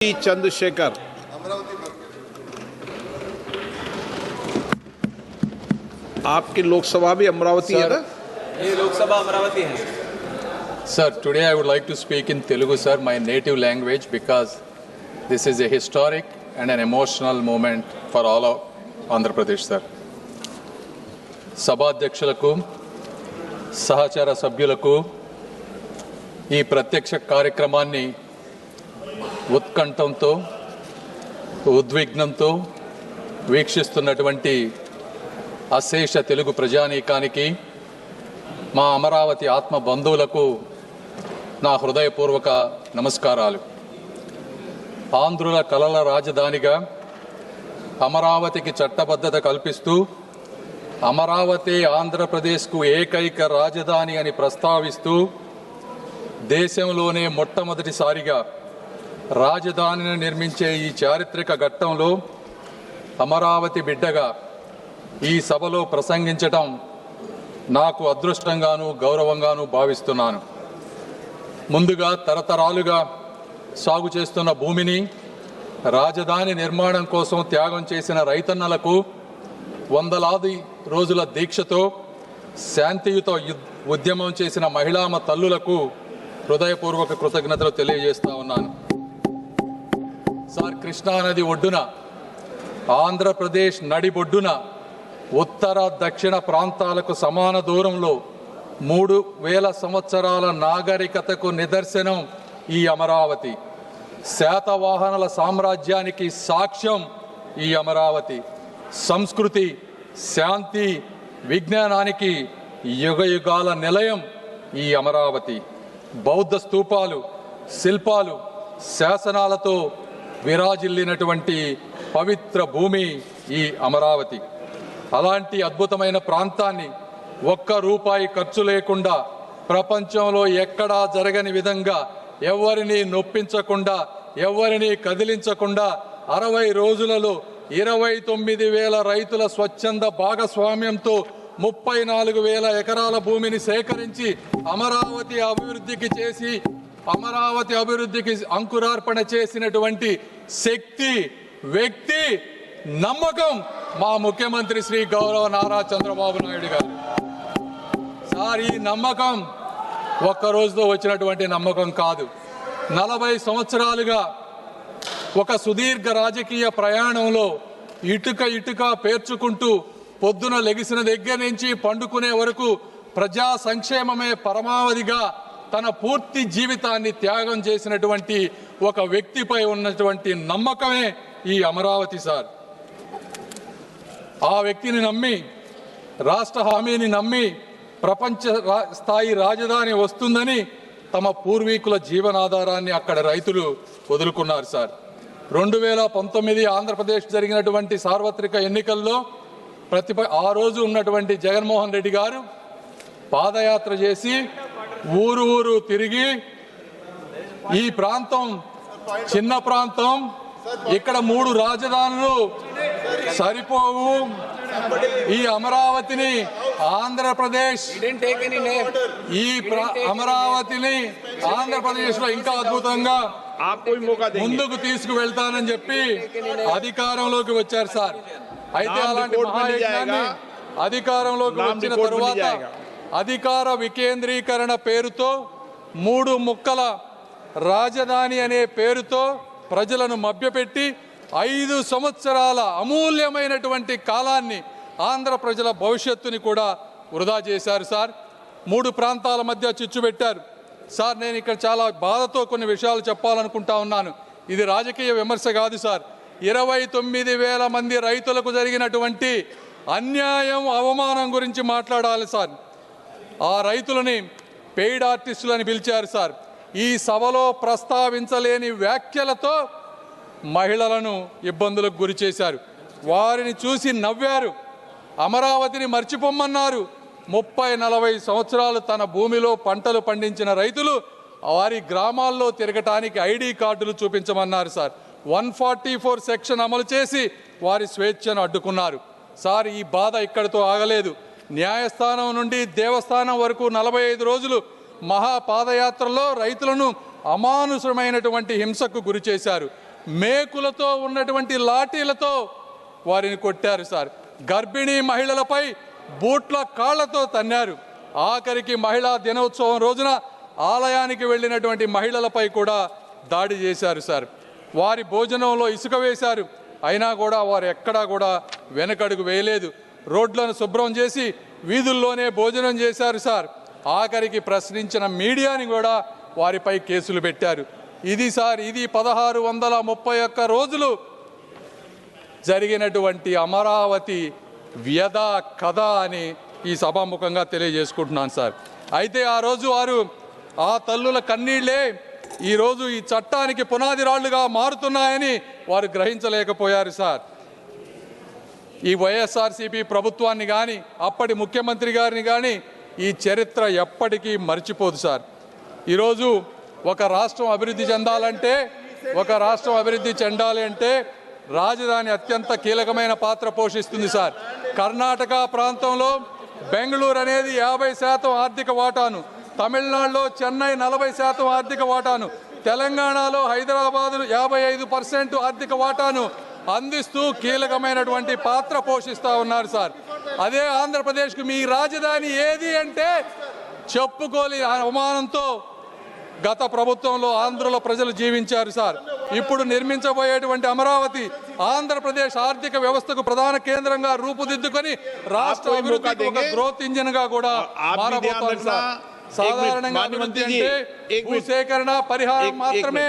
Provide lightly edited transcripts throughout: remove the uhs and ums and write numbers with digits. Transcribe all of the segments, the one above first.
चंद्रशेखर आपकी लोकसभा भी अमरावती है ना? ये लोकसभा अमरावती है. Sir, today I would like to speak in Telugu, sir, my native language, because this is a historic and an emotional moment for all of Andhra Pradesh, sir. సభాధ్యక్షులకు సహచర సభ్యులకు ఈ ప్రత్యక్ష కార్యక్రమాన్ని ఉత్కంఠంతో ఉద్విగ్నంతో వీక్షిస్తున్నటువంటి అశేష తెలుగు ప్రజానీకానికి మా అమరావతి ఆత్మ బంధువులకు నా హృదయపూర్వక నమస్కారాలు. ఆంధ్రుల కలల రాజధానిగా అమరావతికి చట్టబద్ధత కల్పిస్తూ అమరావతి ఆంధ్రప్రదేశ్కు ఏకైక రాజధాని అని ప్రస్తావిస్తూ దేశంలోనే మొట్టమొదటిసారిగా రాజధానిని నిర్మించే ఈ చారిత్రక ఘట్టంలో అమరావతి బిడ్డగా ఈ సభలో ప్రసంగించటం నాకు అదృష్టంగాను గౌరవంగాను భావిస్తున్నాను. ముందుగా తరతరాలుగా సాగు చేస్తున్న భూమిని రాజధాని నిర్మాణం కోసం త్యాగం చేసిన రైతన్నలకు, వందలాది రోజుల దీక్షతో శాంతియుత ఉద్యమం చేసిన మహిళామ తల్లులకు హృదయపూర్వక కృతజ్ఞతలు తెలియజేస్తా ఉన్నాను. సార్, కృష్ణానది ఒడ్డున ఆంధ్రప్రదేశ్ నడిబొడ్డున ఉత్తర దక్షిణ ప్రాంతాలకు సమాన దూరంలో 3000 సంవత్సరాల నాగరికతకు నిదర్శనం ఈ అమరావతి. శాతవాహనుల సామ్రాజ్యానికి సాక్ష్యం ఈ అమరావతి. సంస్కృతి, శాంతి, విజ్ఞానానికి యుగయుగాల నిలయం ఈ అమరావతి. బౌద్ధ స్తూపాలు, శిల్పాలు, శాసనాలతో విరాజిల్లినటువంటి పవిత్ర భూమి ఈ అమరావతి. అలాంటి అద్భుతమైన ప్రాంతాన్ని ఒక్క రూపాయి ఖర్చు లేకుండా, ప్రపంచంలో ఎక్కడా జరగని విధంగా, ఎవరిని నొప్పించకుండా, ఎవరిని కదిలించకుండా 60 రోజులలో 29,000 రైతుల స్వచ్ఛంద భాగస్వామ్యంతో 34,000 ఎకరాల భూమిని సేకరించి అమరావతి అభివృద్ధికి అంకురార్పణ చేసినటువంటి శక్తి, వ్యక్తి, నమ్మకం మా ముఖ్యమంత్రి శ్రీ గౌరవ నారా చంద్రబాబు నాయుడు గారు. సార్, ఈ నమ్మకం ఒక్క రోజుతో వచ్చినటువంటి నమ్మకం కాదు. 40 సంవత్సరాలుగా ఒక సుదీర్ఘ రాజకీయ ప్రయాణంలో ఇటుక పేర్చుకుంటూ పొద్దున లెగిసిన దగ్గర నుంచి పండుకునే వరకు ప్రజా సంక్షేమమే పరమావధిగా తన పూర్తి జీవితాన్ని త్యాగం చేసినటువంటి ఒక వ్యక్తిపై ఉన్నటువంటి నమ్మకమే ఈ అమరావతి. సార్, ఆ వ్యక్తిని నమ్మి, రాష్ట్ర హామీని నమ్మి ప్రపంచ స్థాయి రాజధాని వస్తుందని తమ పూర్వీకుల జీవనాధారాన్ని అక్కడ రైతులు వదులుకున్నారు. సార్, 2019 ఆంధ్రప్రదేశ్ జరిగినటువంటి సార్వత్రిక ఎన్నికల్లో ఆ రోజు ఉన్నటువంటి జగన్మోహన్ రెడ్డి గారు పాదయాత్ర చేసి ఊరు తిరిగి ఈ ప్రాంతం చిన్న ప్రాంతం, ఇక్కడ 3 రాజధానులు సరిపోవు, ఈ అమరావతిని ఆంధ్రప్రదేశ్ లో ఇంకా అద్భుతంగా ముందుకు తీసుకువెళ్తానని చెప్పి అధికారంలోకి వచ్చారు. సార్, అయితే అలాంటి మహాయజ్ఞాన్ని అధికారంలోకి వచ్చిన తరువాత అధికార వికేంద్రీకరణ పేరుతో 3 ముక్కల రాజధాని అనే పేరుతో ప్రజలను మభ్యపెట్టి 5 సంవత్సరాల అమూల్యమైనటువంటి కాలాన్ని, ఆంధ్ర ప్రజల భవిష్యత్తుని కూడా వృధా చేశారు. సార్, 3 ప్రాంతాల మధ్య చిచ్చు పెట్టారు. సార్, నేను ఇక్కడ చాలా బాధతో కొన్ని విషయాలు చెప్పాలనుకుంటా ఉన్నాను. ఇది రాజకీయ విమర్శ కాదు. సార్, 29,000 మంది రైతులకు జరిగినటువంటి అన్యాయం, అవమానం గురించి మాట్లాడాలి. సార్, ఆ రైతులని పెయిడ్ ఆర్టిస్టులని పిలిచారు. సార్, ఈ సభలో ప్రస్తావించలేని వ్యాఖ్యలతో మహిళలను ఇబ్బందులకు గురి చేశారు. వారిని చూసి నవ్వారు, అమరావతిని మర్చిపోమ్మన్నారు. 30-40 సంవత్సరాలు తన భూమిలో పంటలు పండించిన రైతులు వారి గ్రామాల్లో తిరగటానికి ఐడి కార్డులు చూపించమన్నారు. సార్, 144 సెక్షన్ అమలు చేసి వారి స్వేచ్ఛను అడ్డుకున్నారు. సార్, ఈ బాధ ఇక్కడితో ఆగలేదు. న్యాయస్థానం నుండి దేవస్థానం వరకు 45 రోజులు మహాపాదయాత్రలో రైతులను అమానుషమైనటువంటి హింసకు గురి చేశారు. మేకులతో ఉన్నటువంటి లాఠీలతో వారిని కొట్టారు సార్. గర్భిణీ మహిళలపై బూట్ల కాళ్లతో తన్నారు. ఆఖరికి మహిళా దినోత్సవం రోజున ఆలయానికి వెళ్ళినటువంటి మహిళలపై కూడా దాడి చేశారు సార్. వారి భోజనంలో ఇసుక వేశారు. అయినా కూడా వారు ఎక్కడా కూడా వెనకడుగు వేయలేదు. రోడ్లను శుభ్రం చేసి వీధుల్లోనే భోజనం చేశారు సార్. ఆఖరికి ప్రశ్నించిన మీడియాని కూడా వారిపై కేసులు పెట్టారు. ఇది సార్, ఇది 1631 రోజులు జరిగినటువంటి అమరావతి వ్యధ కథ అని ఈ సభాముఖంగా తెలియజేసుకుంటున్నాను సార్. అయితే ఆ రోజు వారు ఆ తల్లుల కన్నీళ్లే ఈరోజు ఈ చట్టానికి పునాది రాళ్లుగా మారుతున్నాయని వారు గ్రహించలేకపోయారు సార్. ఈ వైఎస్ఆర్సీపీ ప్రభుత్వాన్ని కానీ అప్పటి ముఖ్యమంత్రి గారిని కానీ ఈ చరిత్ర ఎప్పటికీ మర్చిపోదు సార్. ఈరోజు ఒక రాష్ట్రం అభివృద్ధి చెందాలి అంటే రాజధాని అత్యంత కీలకమైన పాత్ర పోషిస్తుంది సార్. కర్ణాటక ప్రాంతంలో బెంగళూరు అనేది 50% ఆర్థిక వాటాను, తమిళనాడులో చెన్నై 40% ఆర్థిక వాటాను, తెలంగాణలో హైదరాబాద్ 55% ఆర్థిక వాటాను అందిస్తూ కీలకమైనటువంటి పాత్ర పోషిస్తూ ఉన్నారు సార్. అదే ఆంధ్రప్రదేశ్కు మీ రాజధాని ఏది అంటే చెప్పుకోలేని అవమానంతో గత ప్రభుత్వంలో ఆంధ్రలో ప్రజలు జీవించారు సార్. ఇప్పుడు నిర్మించబోయేటువంటి అమరావతి ఆంధ్రప్రదేశ్ ఆర్థిక వ్యవస్థకు ప్రధాన కేంద్రంగా రూపుదిద్దుకొని రాష్ట్ర అభివృద్ధికి ఒక గ్రోత్ ఇంజిన్ గా కూడా మారబోతోంది సార్. సాధారణంగా అభివృద్ధి అంటే భూసేకరణ పరిహారం మాత్రమే.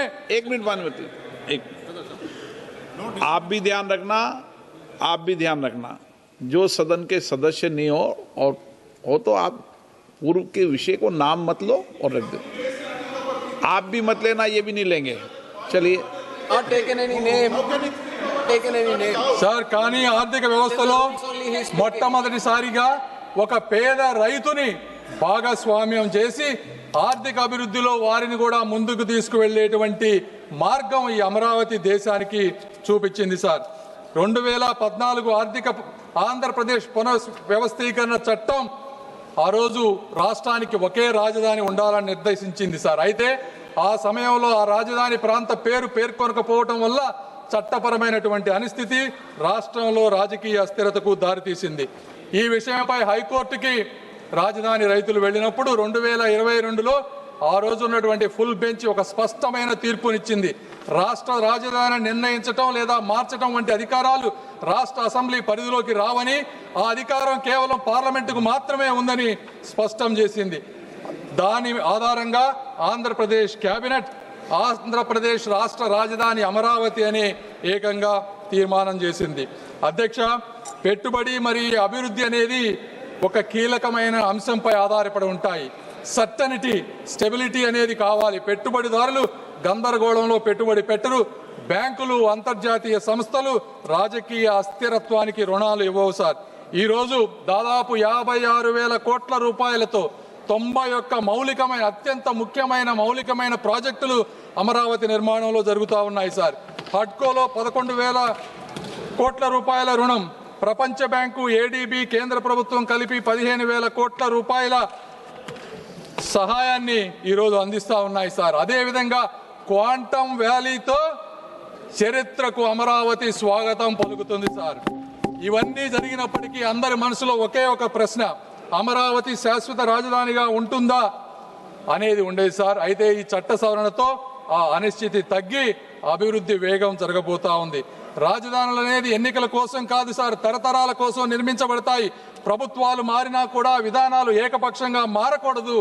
आप भी ध्यान रखना जो सदन के सदस्य नहीं हो तो आप पूर्व के विषय को नाम मत लो और रख दो. आप भी मत लेना, ये भी नहीं लेंगे. चलिए సార్. కానీ ఆర్థిక వ్యవస్థలో మొట్టమొదటిసారిగా ఒక పేద రైతుని భాగస్వామ్యం చేసి ఆర్థిక అభివృద్ధిలో వారిని కూడా ముందుకు తీసుకువెళ్ళేటువంటి మార్గం ఈ అమరావతి దేశానికి చూపించింది సార్. 2014 ఆంధ్రప్రదేశ్ పునర్వ్యవస్థీకరణ చట్టం ఆ రోజు రాష్ట్రానికి ఒకే రాజధాని ఉండాలని నిర్దేశించింది సార్. అయితే ఆ సమయంలో ఆ రాజధాని ప్రాంత పేర్కొనకపోవటం వల్ల చట్టపరమైనటువంటి అనిస్థితి రాష్ట్రంలో రాజకీయ అస్థిరతకు దారితీసింది. ఈ విషయంపై హైకోర్టుకి రాజధాని రైతులు వెళ్ళినప్పుడు 2022లో ఆ రోజు ఉన్నటువంటి ఫుల్ బెంచ్ ఒక స్పష్టమైన తీర్పునిచ్చింది. రాష్ట్ర రాజధాని నిర్ణయించటం లేదా మార్చడం వంటి అధికారాలు రాష్ట్ర అసెంబ్లీ పరిధిలోకి రావని, ఆ అధికారం కేవలం పార్లమెంటుకు మాత్రమే ఉందని స్పష్టం చేసింది. దాని ఆధారంగా ఆంధ్రప్రదేశ్ కేబినెట్ ఆంధ్రప్రదేశ్ రాష్ట్ర రాజధాని అమరావతి అనే ఏకంగా తీర్మానం చేసింది. అధ్యక్ష, పెట్టుబడి మరియు అభివృద్ధి అనేది ఒక కీలకమైన అంశంపై ఆధారపడి ఉంటాయి. సర్టనిటీ, స్టెబిలిటీ అనేది కావాలి. పెట్టుబడిదారులు గందరగోళంలో పెట్టుబడి పెట్టరు. బ్యాంకులు, అంతర్జాతీయ సంస్థలు రాజకీయ అస్థిరత్వానికి రుణాలు ఇవ్వవు సార్. ఈరోజు దాదాపు 56,000 కోట్ల రూపాయలతో 91 అత్యంత ముఖ్యమైన మౌలికమైన ప్రాజెక్టులు అమరావతి నిర్మాణంలో జరుగుతూ ఉన్నాయి సార్. హడ్కోలో 11,000 కోట్ల రూపాయల రుణం, ప్రపంచ బ్యాంకు, ఏడీబీ, కేంద్ర ప్రభుత్వం కలిపి 15,000 కోట్ల రూపాయల సహాయాన్ని ఈరోజు అందిస్తూ ఉన్నాయి సార్. అదేవిధంగా క్వాంటమ్ వ్యాలీతో చరిత్రకు అమరావతి స్వాగతం పలుకుతుంది సార్. ఇవన్నీ జరిగినప్పటికీ అందరి మనసులో ఒకే ఒక ప్రశ్న, అమరావతి శాశ్వత రాజధానిగా ఉంటుందా అనేది ఉండేది సార్. అయితే ఈ చట్ట సవరణతో ఆ అనిశ్చితి తగ్గి అభివృద్ధి వేగం జరగబోతా ఉంది. రాజధానులు అనేది ఎన్నికల కోసం కాదు సార్, తరతరాల కోసం నిర్మించబడతాయి. ప్రభుత్వాలు మారినా కూడా విధానాలు ఏకపక్షంగా మారకూడదు.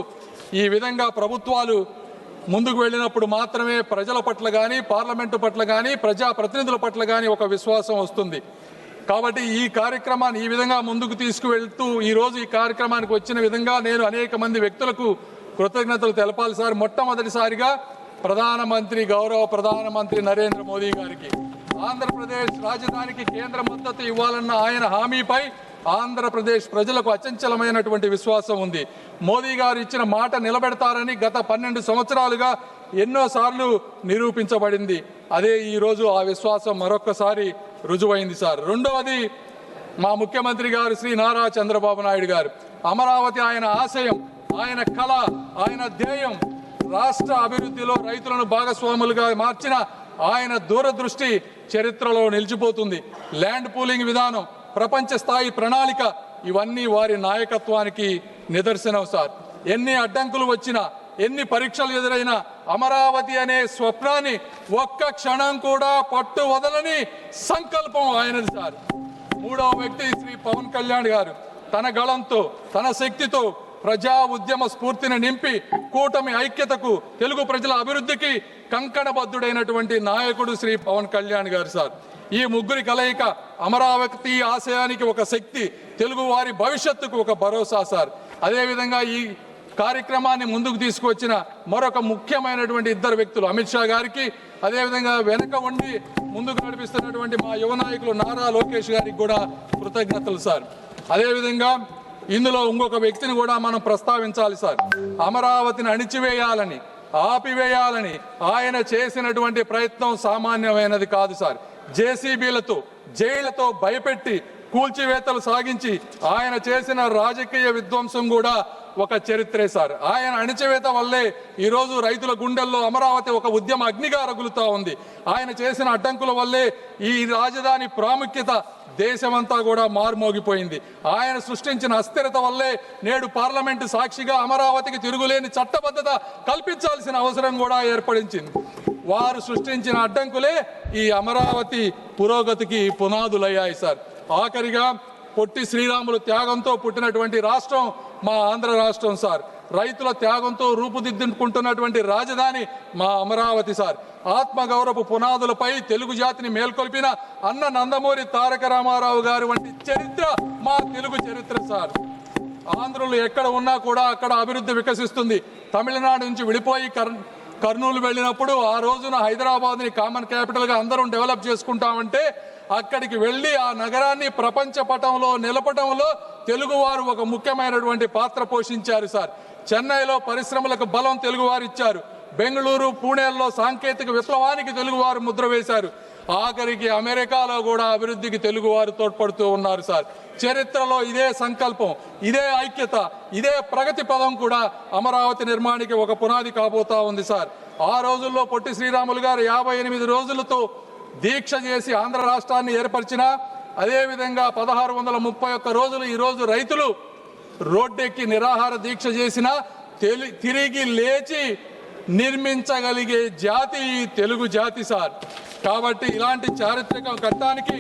ఈ విధంగా ప్రభుత్వాలు ముందుకు వెళ్ళినప్పుడు మాత్రమే ప్రజల పట్ల కానీ, పార్లమెంటు పట్ల కానీ, ప్రజాప్రతినిధుల పట్ల కానీ ఒక విశ్వాసం వస్తుంది. కాబట్టి ఈ కార్యక్రమాన్ని ఈ విధంగా ముందుకు తీసుకువెళ్తూ ఈరోజు ఈ కార్యక్రమానికి వచ్చిన విధంగా నేను అనేక మంది వ్యక్తులకు కృతజ్ఞతలు తెలపాలి సార్. మొట్టమొదటిసారిగా గౌరవ ప్రధానమంత్రి నరేంద్ర మోదీ గారికి ఆంధ్రప్రదేశ్ రాజధానికి కేంద్ర మద్దతు ఇవ్వాలన్న ఆయన హామీపై ఆంధ్రప్రదేశ్ ప్రజలకు అచంచలమైనటువంటి విశ్వాసం ఉంది. మోదీ గారు ఇచ్చిన మాట నిలబెడతారని గత 12 సంవత్సరాలుగా ఎన్నోసార్లు నిరూపించబడింది. అదే ఈరోజు ఆ విశ్వాసం మరొక్కసారి రుజువైంది సార్. రెండవది, మా ముఖ్యమంత్రి గారు శ్రీ నారా చంద్రబాబు నాయుడు గారు అమరావతి ఆయన ఆశయం, ఆయన కళ, ఆయన ధ్యేయం. రాష్ట్ర అభివృద్ధిలో రైతులను భాగస్వాములుగా మార్చిన ఆయన దూరదృష్టి చరిత్రలో నిలిచిపోతుంది. ల్యాండ్ పూలింగ్ విధానం, ప్రపంచ స్థాయి ప్రణాళిక ఇవన్నీ వారి నాయకత్వానికి నిదర్శనం సార్. ఎన్ని అడ్డంకులు వచ్చినా, ఎన్ని పరీక్షలు ఎదురైనా అమరావతి అనే స్వప్నాన్ని ఒక్క క్షణం కూడా పట్టు వదలని సంకల్పం ఆయనది సార్. మూడవ వ్యక్తి శ్రీ పవన్ కళ్యాణ్ గారు తన గళంతో, తన శక్తితో ప్రజా ఉద్యమ స్ఫూర్తిని నింపి కూటమి ఐక్యతకు, తెలుగు ప్రజల అభివృద్ధికి కంకణబద్ధుడైనటువంటి నాయకుడు శ్రీ పవన్ కళ్యాణ్ గారు సార్. ఈ ముగ్గురి కలయిక అమరావతి ఆశయానికి ఒక శక్తి, తెలుగు వారి భవిష్యత్తుకు ఒక భరోసా సార్. అదేవిధంగా ఈ కార్యక్రమాన్ని ముందుకు తీసుకువచ్చిన మరొక ముఖ్యమైనటువంటి ఇద్దరు వ్యక్తులు అమిత్ షా గారికి, అదేవిధంగా వెనక ఉండి ముందుకు నడిపిస్తున్నటువంటి మా యువ నాయకులు నారా లోకేష్ గారికి కూడా కృతజ్ఞతలు సార్. అదేవిధంగా ఇందులో ఇంకొక వ్యక్తిని కూడా మనం ప్రస్తావించాలి సార్. అమరావతిని అణిచివేయాలని, ఆపివేయాలని ఆయన చేసినటువంటి ప్రయత్నం సామాన్యమైనది కాదు సార్. జేసీబీలతో, జైళ్లతో భయపెట్టి కూల్చివేతలు సాగించి ఆయన చేసిన రాజకీయ విధ్వంసం కూడా ఒక చరిత్రే సార్. ఆయన అణిచివేత వల్లే ఈరోజు రైతుల గుండెల్లో అమరావతి ఒక ఉద్యమ అగ్నిగా రగులుతా ఉంది. ఆయన చేసిన అడ్డంకుల వల్లే ఈ రాజధాని ప్రాముఖ్యత దేశమంతా కూడా మారుమోగిపోయింది. ఆయన సృష్టించిన అస్థిరత వల్లే నేడు పార్లమెంటు సాక్షిగా అమరావతికి తిరుగులేని చట్టబద్ధత కల్పించాల్సిన అవసరం కూడా ఏర్పడించింది. వారు సృష్టించిన అడ్డంకులే ఈ అమరావతి పురోగతికి పునాదులయ్యాయి సార్. ఆఖరిగా పొట్టి శ్రీరాములు త్యాగంతో పుట్టినటువంటి రాష్ట్రం మా ఆంధ్ర రాష్ట్రం సార్. రైతుల త్యాగంతో రూపుదిద్దుకుంటున్నటువంటి రాజధాని మా అమరావతి సార్. ఆత్మగౌరవ పునాదులపై తెలుగు జాతిని మేల్కొల్పిన అన్న నందమూరి తారక రామారావు గారు వంటి చరిత్ర మా తెలుగు చరిత్ర సార్. ఆంధ్రులు ఎక్కడ ఉన్నా కూడా అక్కడ అభివృద్ధి వికసిస్తుంది. తమిళనాడు నుంచి విడిపోయి కర్నూలు వెళ్ళినప్పుడు ఆ రోజున హైదరాబాద్ని కామన్ క్యాపిటల్గా అందరం డెవలప్ చేసుకుంటామంటే అక్కడికి వెళ్ళి ఆ నగరాన్ని ప్రపంచ పటంలో నిలపడంలో తెలుగువారు ఒక ముఖ్యమైనటువంటి పాత్ర పోషించారు సార్. చెన్నైలో పరిశ్రమలకు బలం తెలుగువారు ఇచ్చారు. బెంగళూరు, పూణేల్లో సాంకేతిక విప్లవానికి తెలుగువారు ముద్ర వేశారు. ఆఖరికి అమెరికాలో కూడా అభివృద్ధికి తెలుగువారు తోడ్పడుతూ ఉన్నారు సార్. చరిత్రలో ఇదే సంకల్పం, ఇదే ఐక్యత, ఇదే ప్రగతి పదం కూడా అమరావతి నిర్మాణానికి ఒక పునాది కాబోతా ఉంది సార్. ఆ రోజుల్లో పొట్టి శ్రీరాములు గారు 58 రోజులతో దీక్ష చేసి ఆంధ్ర రాష్ట్రాన్ని ఏర్పరిచిన, అదేవిధంగా 1631 రోజులు ఈరోజు రైతులు రోడ్డెక్కి నిరాహార దీక్ష చేసిన తిరిగి లేచి నిర్మించగలిగే జాతి తెలుగు జాతి సార్. కాబట్టి ఇలాంటి చారిత్రక ఘట్టానికి,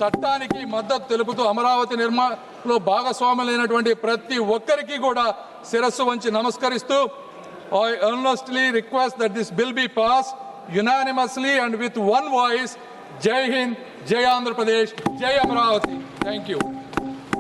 చట్టానికి మద్దతు తెలుపుతూ అమరావతి నిర్మాణంలో భాగస్వాములైనటువంటి ప్రతి ఒక్కరికి కూడా శిరస్సు వంచి నమస్కరిస్తూ I earnestly request that this bill be passed unanimously and with one voice. Jai Hind, Jai Andhra Pradesh, Jai Amaravati. Thank you.